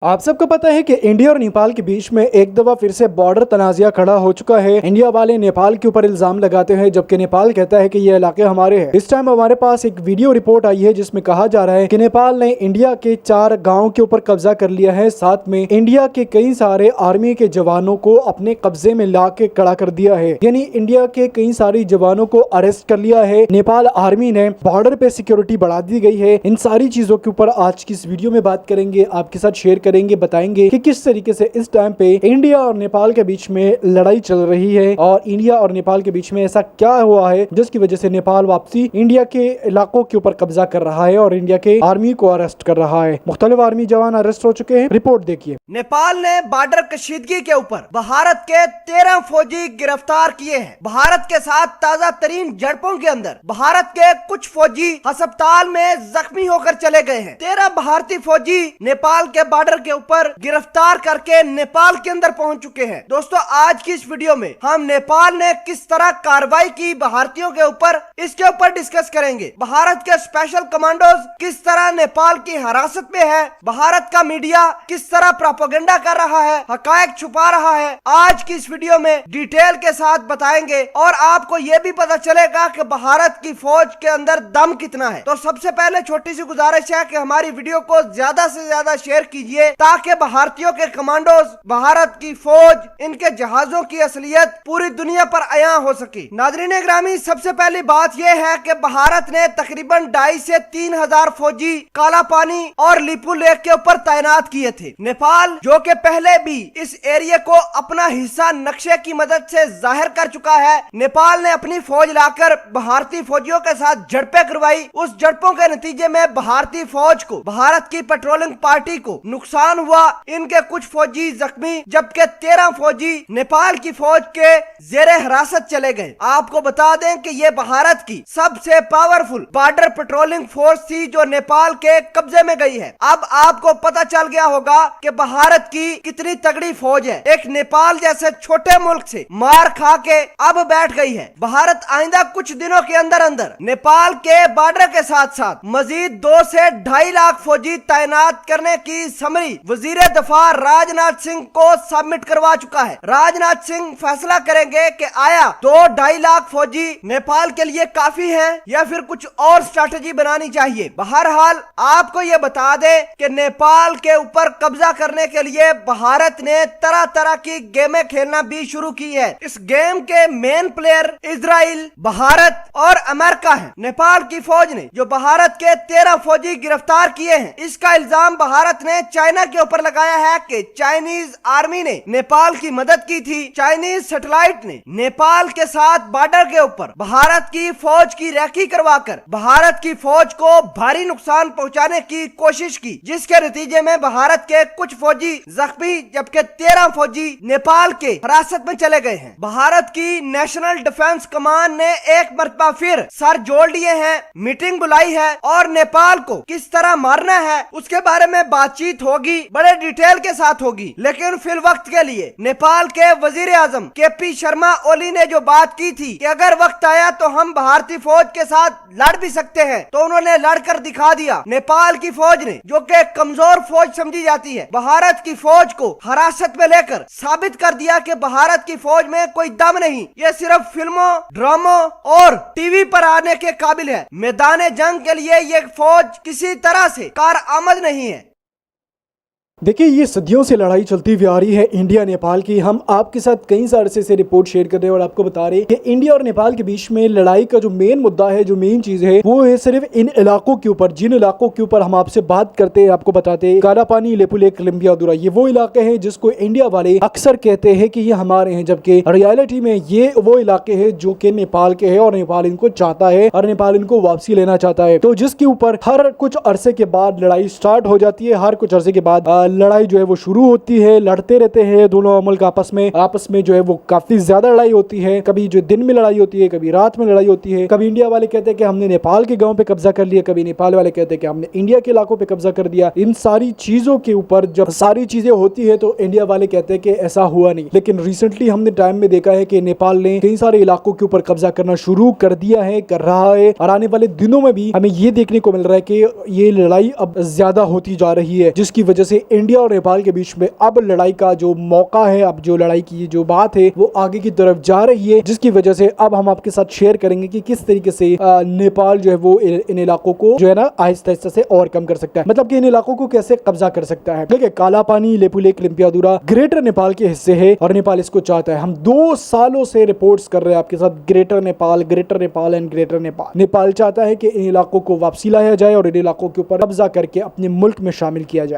आप सबको पता है कि इंडिया और नेपाल के बीच में एक दफा फिर से बॉर्डर तनाज़ा खड़ा हो चुका है। इंडिया वाले नेपाल के ऊपर इल्जाम लगाते हैं, जबकि नेपाल कहता है कि ये इलाके हमारे हैं। इस टाइम हमारे पास एक वीडियो रिपोर्ट आई है जिसमें कहा जा रहा है कि नेपाल ने इंडिया के 4 गाँव के ऊपर कब्जा कर लिया है। साथ में इंडिया के कई सारे आर्मी के जवानों को अपने कब्जे में ला के खड़ा कर दिया है, यानी इंडिया के कई सारे जवानों को अरेस्ट कर लिया है। नेपाल आर्मी ने बॉर्डर पे सिक्योरिटी बढ़ा दी गई है। इन सारी चीजों के ऊपर आज की इस वीडियो में बात करेंगे, आपके साथ शेयर करेंगे, बताएंगे कि किस तरीके से इस टाइम पे इंडिया और नेपाल के बीच में लड़ाई चल रही है और इंडिया और नेपाल के बीच में ऐसा क्या हुआ है जिसकी वजह से नेपाल वापसी इंडिया के इलाकों के ऊपर कब्जा कर रहा है और इंडिया के आर्मी को अरेस्ट कर रहा है। मुख्तलिफ आर्मी जवान अरेस्ट हो चुके हैं। रिपोर्ट देखिए। नेपाल ने बॉर्डर कशीदगी के ऊपर भारत के 13 फौजी गिरफ्तार किए हैं। भारत के साथ ताजा तरीन झड़पों के अंदर भारत के कुछ फौजी अस्पताल में जख्मी होकर चले गए हैं। 13 भारतीय फौजी नेपाल के बॉर्डर के ऊपर गिरफ्तार करके नेपाल के अंदर पहुंच चुके हैं। दोस्तों, आज की इस वीडियो में हम नेपाल ने किस तरह कार्रवाई की भारतीयों के ऊपर, इसके ऊपर डिस्कस करेंगे। भारत के स्पेशल कमांडोज किस तरह नेपाल की हिरासत में है, भारत का मीडिया किस तरह प्रोपेगेंडा कर रहा है, हकायक छुपा रहा है, आज की इस वीडियो में डिटेल के साथ बताएंगे और आपको यह भी पता चलेगा कि भारत की फौज के अंदर दम कितना है। तो सबसे पहले छोटी सी गुजारिश है कि हमारी वीडियो को ज्यादा से ज्यादा शेयर कीजिए ताकि भारतीयों के कमांडोज, भारत की फौज, इनके जहाजों की असलियत पूरी दुनिया पर आया हो सके। नाज़रीन ग्रामी, सबसे पहली बात यह है कि भारत ने तकरीबन 2,500 से 3,000 फौजी काला पानी और लिपू लेक के ऊपर तैनात किए थे। नेपाल, जो कि पहले भी इस एरिया को अपना हिस्सा नक्शे की मदद से जाहिर कर चुका है, नेपाल ने अपनी फौज लाकर भारतीय फौजियों के साथ झड़पें करवाई। उस झड़पों के नतीजे में भारतीय फौज को, भारत की पेट्रोलिंग पार्टी को नुकसान हुआ। इनके कुछ फौजी जख्मी, जबकि 13 फौजी नेपाल की फौज के जेरे हिरासत चले गए। आपको बता दें कि ये भारत की सबसे पावरफुल बॉर्डर पेट्रोलिंग फोर्स थी जो नेपाल के कब्जे में गई है। अब आपको पता चल गया होगा कि भारत की कितनी तगड़ी फौज है। एक नेपाल जैसे छोटे मुल्क से मार खा के अब बैठ गई है। भारत आइंदा कुछ दिनों के अंदर अंदर नेपाल के बॉर्डर के साथ साथ मजीद 2 से 2.5 लाख फौजी तैनात करने की समरी वजीर दफा राजनाथ सिंह को सबमिट करवा चुका है। राजनाथ सिंह फैसला करेंगे कि आया 2-2.5 लाख फौजी नेपाल के लिए काफी है या फिर कुछ और स्ट्रैटेजी बनानी चाहिए। बहरहाल आपको ये बता दे कि नेपाल के ऊपर कब्जा करने के लिए भारत ने तरह तरह की गेमें खेलना भी शुरू की है। इस गेम के मेन प्लेयर इजराइल, भारत और अमेरिका है। नेपाल की फौज ने जो भारत के 13 फौजी गिरफ्तार किए हैं, इसका इल्जाम भारत ने चाइना के ऊपर लगाया है कि चाइनीज आर्मी ने नेपाल की मदद की थी। चाइनीज सैटेलाइट ने नेपाल के साथ बॉर्डर के ऊपर भारत की फौज की रेकी करवाकर भारत की फौज को भारी नुकसान पहुंचाने की कोशिश की, जिसके नतीजे में भारत के कुछ फौजी जख्मी, जबकि 13 फौजी नेपाल के हिरासत में चले गए हैं। भारत की नेशनल डिफेंस कमान ने एक मरतबा फिर सर जोड़ लिए हैं, मीटिंग बुलाई है और नेपाल को किस तरह मारना है उसके बारे में बातचीत होगी, बड़े डिटेल के साथ होगी। लेकिन फिल वक्त के लिए नेपाल के वजीर आजम KP शर्मा ओली ने जो बात की थी कि अगर वक्त आया तो हम भारतीय फौज के साथ लड़ भी सकते हैं, तो उन्होंने लड़कर दिखा दिया। नेपाल की फौज ने, जो कि कमजोर फौज समझी जाती है, भारत की फौज को हिरासत में लेकर साबित कर दिया कि भारत की फौज में कोई दम नहीं, ये सिर्फ फिल्मों, ड्रामों और टीवी पर आने के काबिल है। मैदान जंग के लिए ये फौज किसी तरह से कारआमद नहीं है। देखिए, ये सदियों से लड़ाई चलती हुई आ रही है इंडिया नेपाल की। हम आपके साथ कई सारे से रिपोर्ट शेयर कर रहे हैं और आपको बता रहे हैं कि इंडिया और नेपाल के बीच में लड़ाई का जो मेन मुद्दा है, जो मेन चीज है, वो है सिर्फ इन इलाकों के ऊपर। जिन इलाकों के ऊपर हम आपसे बात करते हैं, आपको बताते हैं, काला पानी, लेपू लेक, लिम्बियादुरा, ये वो इलाके हैं जिसको इंडिया वाले अक्सर कहते हैं कि ये हमारे हैं, जबकि रियलिटी में ये वो इलाके हैं जो कि नेपाल के हैं और नेपाल इनको चाहता है और नेपाल इनको वापसी लेना चाहता है। तो जिसके ऊपर हर कुछ अरसे के बाद लड़ाई स्टार्ट हो जाती है। हर कुछ अरसे के बाद लड़ाई जो है वो शुरू होती है, लड़ते रहते हैं दोनों मुल्क आपस में जो है वो काफी ज्यादा लड़ाई होती है। कभी जो दिन में लड़ाई होती है, कभी रात में लड़ाई होती है। कभी इंडिया वाले कहते हैं कि हमने नेपाल के गांव पे कब्जा कर लिया, कभी नेपाल वाले कहते हैं कि हमने इंडिया के इलाकों पे कब्जा कर दिया। इन सारी चीजों के ऊपर जब सारी चीजें होती है तो इंडिया वाले कहते हैं कि ऐसा हुआ नहीं। लेकिन रिसेंटली हमने टाइम में देखा है कि नेपाल ने कई सारे इलाकों के ऊपर कब्जा करना शुरू कर दिया है, कर रहा है, और आने वाले दिनों में भी हमें ये देखने को मिल रहा है कि ये लड़ाई अब ज्यादा होती जा रही है, जिसकी वजह से इंडिया और नेपाल के बीच में अब लड़ाई का जो मौका है, अब जो लड़ाई की जो बात है वो आगे की तरफ जा रही है, जिसकी वजह से अब हम आपके साथ शेयर करेंगे कि किस तरीके से नेपाल जो है वो इन इलाकों को जो है ना आहिस्ता आहिस्ता से ओवरकम कर सकता है, मतलब कि इन इलाकों को कैसे कब्जा कर सकता है। देखिए, काला पानी, लेपुलेख, लिम्पियादुरा ग्रेटर नेपाल के हिस्से है और नेपाल इसको चाहता है। हम 2 सालों से रिपोर्ट्स कर रहे हैं आपके साथ, greater Nepal and greater Nepal. Nepal चाहता है कि इन इलाकों को वापसी लाया जाए और इन इलाकों के ऊपर कब्जा करके अपने मुल्क में शामिल किया जाए।